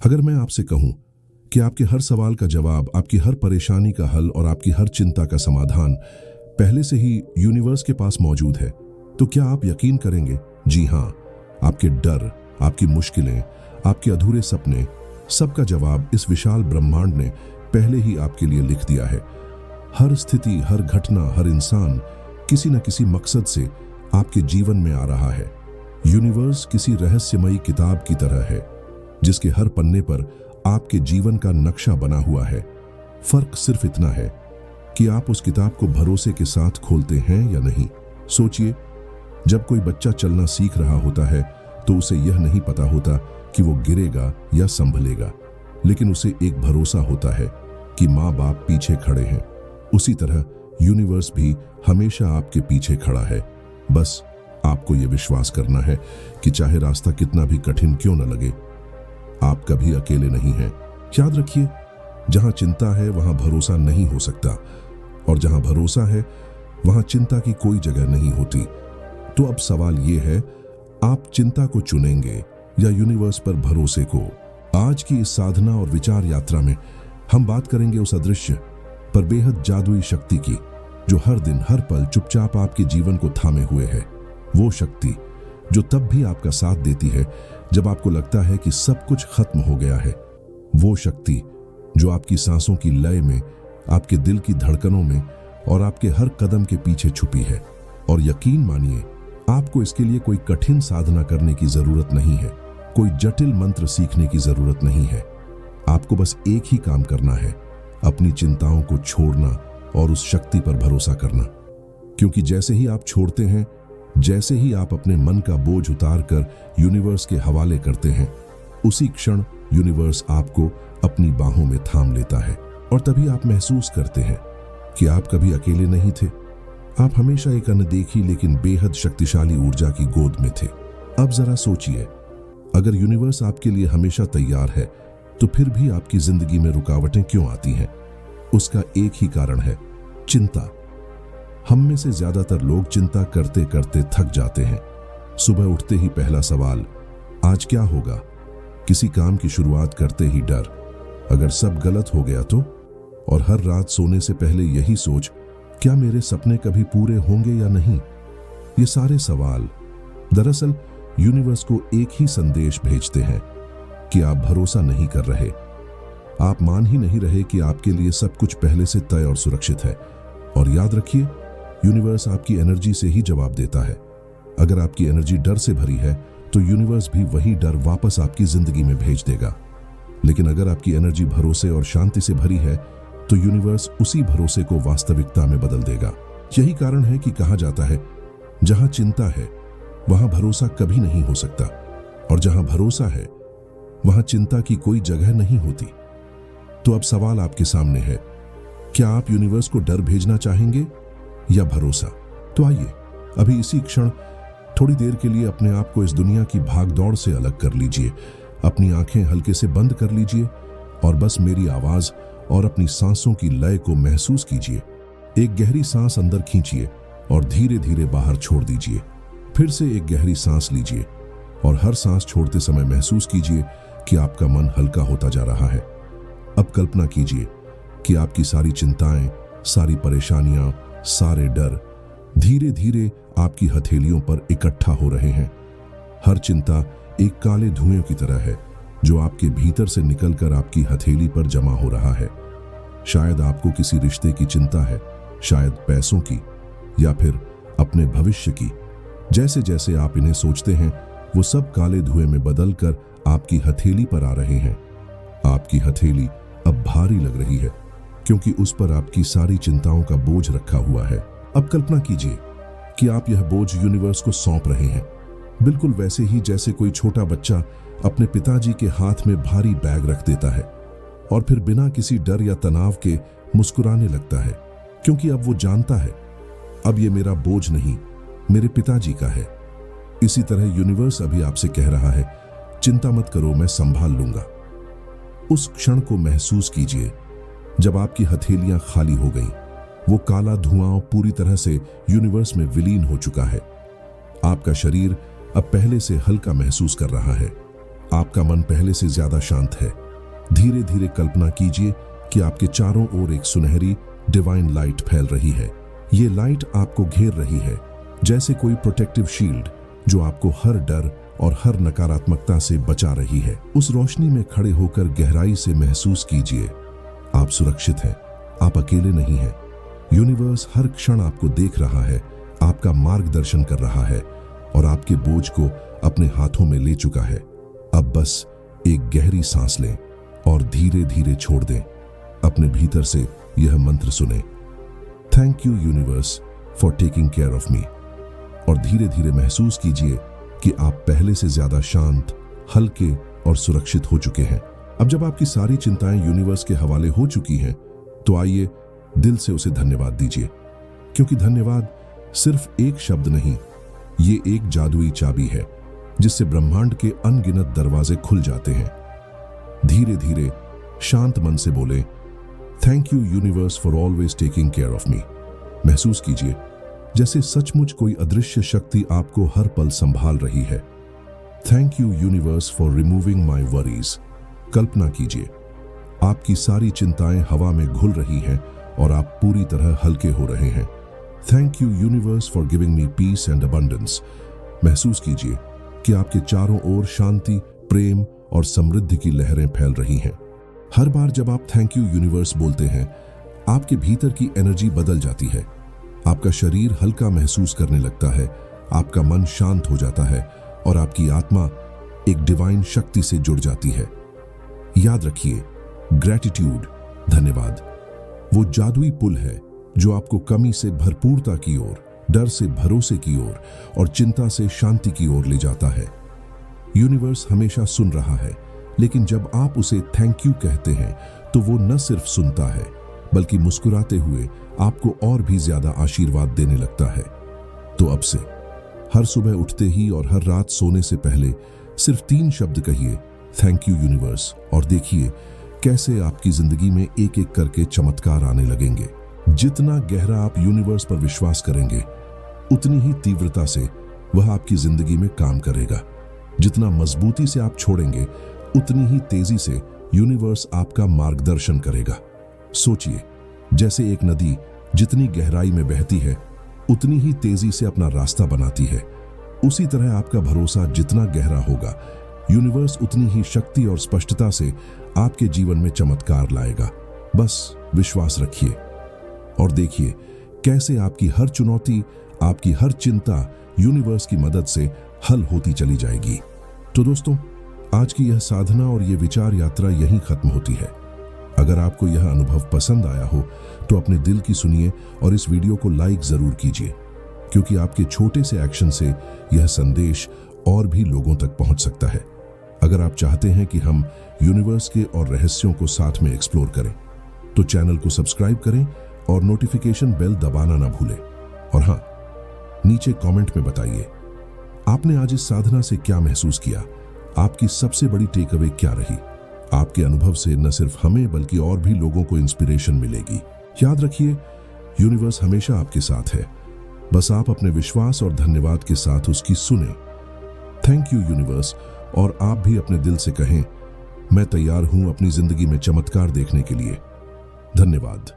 अगर मैं आपसे कहूं कि आपके हर सवाल का जवाब, आपकी हर परेशानी का हल और आपकी हर चिंता का समाधान पहले से ही यूनिवर्स के पास मौजूद है, तो क्या आप यकीन करेंगे? जी हां, आपके डर, आपकी मुश्किलें, आपके अधूरे सपने, सबका जवाब इस विशाल ब्रह्मांड ने पहले ही आपके लिए लिख दिया है। हर स्थिति, हर घटना, हर इंसान किसी न किसी मकसद से आपके जीवन में आ रहा है। यूनिवर्स किसी रहस्यमयी किताब की तरह है जिसके हर पन्ने पर आपके जीवन का नक्शा बना हुआ है। फर्क सिर्फ इतना है कि आप उस किताब को भरोसे के साथ खोलते हैं या नहीं। सोचिए, जब कोई बच्चा चलना सीख रहा होता है तो उसे यह नहीं पता होता कि वो गिरेगा या संभलेगा, लेकिन उसे एक भरोसा होता है कि माँ बाप पीछे खड़े हैं। उसी तरह यूनिवर्स भी हमेशा आपके पीछे खड़ा है। बस आपको यह विश्वास करना है कि चाहे रास्ता कितना भी कठिन क्यों न लगे, आप कभी अकेले नहीं हैं। याद रखिए, जहां चिंता है वहां भरोसा नहीं हो सकता, और जहां भरोसा है वहां चिंता की कोई जगह नहीं होती। तो अब सवाल यह है, आप चिंता को चुनेंगे या यूनिवर्स पर भरोसे को? आज की इस साधना और विचार यात्रा में हम बात करेंगे उस अदृश्य पर बेहद जादुई शक्ति की जो हर दिन हर पल चुपचाप आपके जीवन को थामे हुए है। वो शक्ति जो तब भी आपका साथ देती है जब आपको लगता है कि सब कुछ खत्म हो गया है। वो शक्ति जो आपकी सांसों की लय में, आपके दिल की धड़कनों में और आपके हर कदम के पीछे छुपी है। और यकीन मानिए, आपको इसके लिए कोई कठिन साधना करने की जरूरत नहीं है, कोई जटिल मंत्र सीखने की जरूरत नहीं है। आपको बस एक ही काम करना है, अपनी चिंताओं को छोड़ना और उस शक्ति पर भरोसा करना। क्योंकि जैसे ही आप छोड़ते हैं, जैसे ही आप अपने मन का बोझ उतारकर यूनिवर्स के हवाले करते हैं, उसी क्षण यूनिवर्स आपको अपनी बाहों में थाम लेता है। और तभी आप महसूस करते हैं कि आप कभी अकेले नहीं थे। आप हमेशा एक अनदेखी लेकिन बेहद शक्तिशाली ऊर्जा की गोद में थे। अब जरा सोचिए, अगर यूनिवर्स आपके लिए हमेशा तैयार है तो फिर भी आपकी जिंदगी में रुकावटें क्यों आती हैं? उसका एक ही कारण है, चिंता। हम में से ज्यादातर लोग चिंता करते करते थक जाते हैं। सुबह उठते ही पहला सवाल, आज क्या होगा? किसी काम की शुरुआत करते ही डर, अगर सब गलत हो गया तो? और हर रात सोने से पहले यही सोच, क्या मेरे सपने कभी पूरे होंगे या नहीं? ये सारे सवाल दरअसल यूनिवर्स को एक ही संदेश भेजते हैं कि आप भरोसा नहीं कर रहे। आप मान ही नहीं रहे कि आपके लिए सब कुछ पहले से तय और सुरक्षित है। और याद रखिए, यूनिवर्स आपकी एनर्जी से ही जवाब देता है। अगर आपकी एनर्जी डर से भरी है तो यूनिवर्स भी वही डर वापस आपकी जिंदगी में भेज देगा। लेकिन अगर आपकी एनर्जी भरोसे और शांति से भरी है तो यूनिवर्स उसी भरोसे को वास्तविकता में बदल देगा। यही कारण है कि कहा जाता है, जहां चिंता है वहां भरोसा कभी नहीं हो सकता, और जहां भरोसा है वहां चिंता की कोई जगह नहीं होती। तो अब सवाल आपके सामने है, क्या आप यूनिवर्स को डर भेजना चाहेंगे या भरोसा? तो आइए अभी इसी क्षण थोड़ी देर के लिए अपने आप को इस दुनिया की भागदौड़ से अलग कर लीजिए। अपनी आंखें हल्के से बंद कर लीजिए और बस मेरी आवाज और अपनी सांसों की लय को महसूस कीजिए। एक गहरी सांस अंदर खींचिए और धीरे धीरे बाहर छोड़ दीजिए। फिर से एक गहरी सांस लीजिए और हर सांस छोड़ते समय महसूस कीजिए कि आपका मन हल्का होता जा रहा है। अब कल्पना कीजिए कि आपकी सारी चिंताएं, सारी परेशानियां, सारे डर धीरे धीरे आपकी हथेलियों पर इकट्ठा हो रहे हैं। हर चिंता एक काले धुएं की तरह है जो आपके भीतर से निकलकर आपकी हथेली पर जमा हो रहा है। शायद आपको किसी रिश्ते की चिंता है, शायद पैसों की, या फिर अपने भविष्य की। जैसे जैसे आप इन्हें सोचते हैं, वो सब काले धुएं में बदलकर आपकी हथेली पर आ रहे हैं। आपकी हथेली अब भारी लग रही है क्योंकि उस पर आपकी सारी चिंताओं का बोझ रखा हुआ है। अब कल्पना कीजिए कि आप यह बोझ यूनिवर्स को सौंप रहे हैं, बिल्कुल वैसे ही जैसे कोई छोटा बच्चा अपने पिताजी के हाथ में भारी बैग रख देता है और फिर बिना किसी डर या तनाव के मुस्कुराने लगता है, क्योंकि अब वो जानता है, अब ये मेरा बोझ नहीं, मेरे पिताजी का है। इसी तरह यूनिवर्स अभी आपसे कह रहा है, चिंता मत करो, मैं संभाल लूंगा। उस क्षण को महसूस कीजिए जब आपकी हथेलियां खाली हो गईं। वो काला धुआं पूरी तरह से यूनिवर्स में विलीन हो चुका है। आपका शरीर अब पहले से हल्का महसूस कर रहा है। आपका मन पहले से ज्यादा शांत है। धीरे धीरे कल्पना कीजिए कि आपके चारों ओर एक सुनहरी डिवाइन लाइट फैल रही है। ये लाइट आपको घेर रही है, जैसे कोई प्रोटेक्टिव शील्ड जो आपको हर डर और हर नकारात्मकता से बचा रही है। उस रोशनी में खड़े होकर गहराई से महसूस कीजिए, आप सुरक्षित हैं, आप अकेले नहीं हैं। यूनिवर्स हर क्षण आपको देख रहा है, आपका मार्गदर्शन कर रहा है और आपके बोझ को अपने हाथों में ले चुका है। अब बस एक गहरी सांस लें और धीरे धीरे छोड़ दें। अपने भीतर से यह मंत्र सुने, thank you universe for taking care of me. और धीरे धीरे महसूस कीजिए कि आप पहले से ज्यादा शांत, हल्के और सुरक्षित हो चुके हैं। अब जब आपकी सारी चिंताएं यूनिवर्स के हवाले हो चुकी हैं, तो आइए दिल से उसे धन्यवाद दीजिए, क्योंकि धन्यवाद सिर्फ एक शब्द नहीं, ये एक जादुई चाबी है जिससे ब्रह्मांड के अनगिनत दरवाजे खुल जाते हैं। धीरे धीरे शांत मन से बोले, thank you universe for always taking care of me. महसूस कीजिए जैसे सचमुच कोई अदृश्य शक्ति आपको हर पल संभाल रही है। Thank you universe for removing my worries. कल्पना कीजिए आपकी सारी चिंताएं हवा में घुल रही हैं और आप पूरी तरह हल्के हो रहे हैं। Thank you universe for giving me peace and abundance. महसूस कीजिए कि आपके चारों ओर शांति, प्रेम और समृद्धि की लहरें फैल रही हैं। हर बार जब आप थैंक यू यूनिवर्स बोलते हैं, आपके भीतर की एनर्जी बदल जाती है। आपका शरीर हल्का महसूस करने लगता है, आपका मन शांत हो जाता है और आपकी आत्मा एक डिवाइन शक्ति से जुड़ जाती है। याद रखिए, ग्रैटिट्यूड, धन्यवाद, वो जादुई पुल है जो आपको कमी से भरपूरता की ओर, डर से भरोसे की ओर और चिंता से शांति की ओर ले जाता है। यूनिवर्स हमेशा सुन रहा है, लेकिन जब आप उसे थैंक यू कहते हैं तो वो न सिर्फ सुनता है बल्कि मुस्कुराते हुए आपको और भी ज्यादा आशीर्वाद देने लगता है। तो अब से हर सुबह उठते ही और हर रात सोने से पहले सिर्फ 3 शब्द कहिए, थैंक यू यूनिवर्स, और देखिए कैसे आपकी जिंदगी में एक एक करके चमत्कार आने लगेंगे। जितना गहरा आप यूनिवर्स पर विश्वास करेंगे, उतनी ही तीव्रता से वह आपकी जिंदगी में काम करेगा। जितना मजबूती से आप छोड़ेंगे, उतनी ही तेजी से यूनिवर्स आपका मार्गदर्शन करेगा। सोचिए, जैसे एक नदी जितनी गहराई में बहती है, उतनी ही तेजी से अपना रास्ता बनाती है, उसी तरह आपका भरोसा जितना गहरा होगा, यूनिवर्स उतनी ही शक्ति और स्पष्टता से आपके जीवन में चमत्कार लाएगा। बस विश्वास रखिए और देखिए कैसे आपकी हर चुनौती, आपकी हर चिंता यूनिवर्स की मदद से हल होती चली जाएगी। तो दोस्तों, आज की यह साधना और ये विचार यात्रा यहीं खत्म होती है। अगर आपको यह अनुभव पसंद आया हो तो अपने दिल की सुनिए और इस वीडियो को लाइक जरूर कीजिए, क्योंकि आपके छोटे से एक्शन से यह संदेश और भी लोगों तक पहुंच सकता है। अगर आप चाहते हैं कि हम यूनिवर्स के और रहस्यों को साथ में एक्सप्लोर करें, तो चैनल को सब्सक्राइब करें और नोटिफिकेशन बेल दबाना ना भूलें। और हाँ, नीचे कमेंट में बताइए आपने आज इस साधना से क्या महसूस किया, आपकी सबसे बड़ी टेक अवे क्या रही। आपके अनुभव से न सिर्फ हमें बल्कि और भी लोगों को इंस्पिरेशन मिलेगी। याद रखिए, यूनिवर्स हमेशा आपके साथ है, बस आप अपने विश्वास और धन्यवाद के साथ उसकी सुने। थैंक यू यूनिवर्स, और आप भी अपने दिल से कहें, मैं तैयार हूं अपनी जिंदगी में चमत्कार देखने के लिए। धन्यवाद।